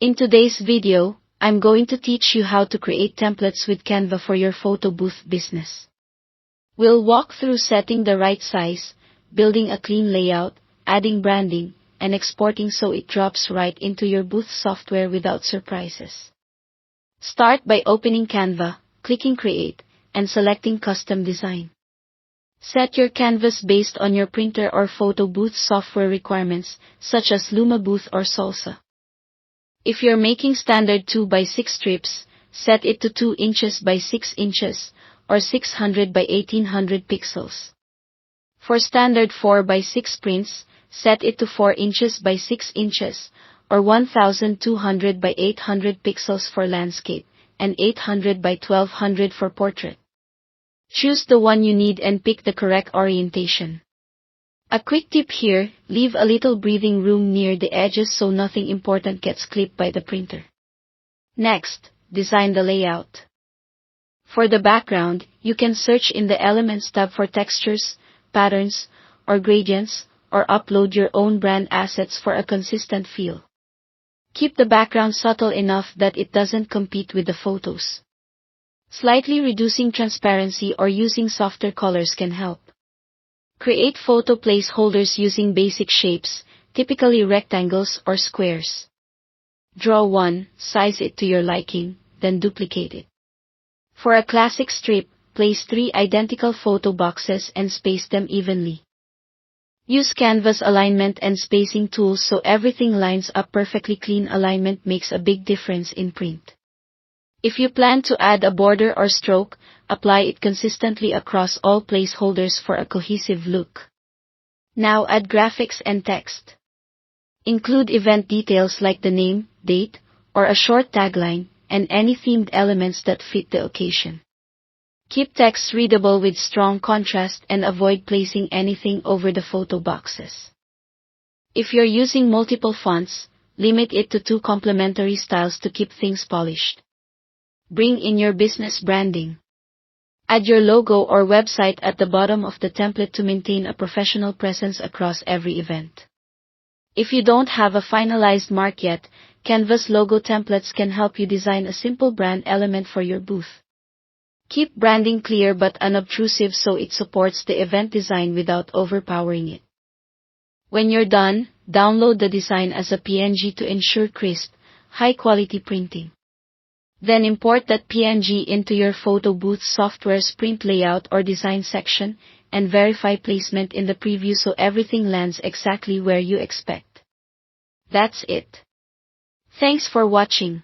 In today's video, I'm going to teach you how to create templates with Canva for your photo booth business. We'll walk through setting the right size, building a clean layout, adding branding, and exporting so it drops right into your booth software without surprises. Start by opening Canva, clicking Create, and selecting Custom Design. Set your canvas based on your printer or photo booth software requirements, such as Luma Booth or Salsa. If you're making standard 2x6 strips, set it to 2 inches by 6 inches, or 600 by 1800 pixels. For standard 4x6 prints, set it to 4 inches by 6 inches, or 1200 by 800 pixels for landscape, and 800 by 1200 for portrait. Choose the one you need and pick the correct orientation. A quick tip here, leave a little breathing room near the edges so nothing important gets clipped by the printer. Next, design the layout. For the background, you can search in the Elements tab for textures, patterns, or gradients, or upload your own brand assets for a consistent feel. Keep the background subtle enough that it doesn't compete with the photos. Slightly reducing transparency or using softer colors can help. Create photo placeholders using basic shapes, typically rectangles or squares. Draw one, size it to your liking, then duplicate it. For a classic strip, place 3 identical photo boxes and space them evenly. Use Canva's alignment and spacing tools so everything lines up perfectly. Clean alignment makes a big difference in print. If you plan to add a border or stroke, apply it consistently across all placeholders for a cohesive look. Now add graphics and text. Include event details like the name, date, or a short tagline, and any themed elements that fit the occasion. Keep text readable with strong contrast and avoid placing anything over the photo boxes. If you're using multiple fonts, limit it to 2 complementary styles to keep things polished. Bring in your business branding. Add your logo or website at the bottom of the template to maintain a professional presence across every event. If you don't have a finalized mark yet, Canva's logo templates can help you design a simple brand element for your booth. Keep branding clear but unobtrusive so it supports the event design without overpowering it. When you're done, download the design as a PNG to ensure crisp, high-quality printing. Then import that PNG into your photo booth software's print layout or design section, and verify placement in the preview so everything lands exactly where you expect. That's it. Thanks for watching.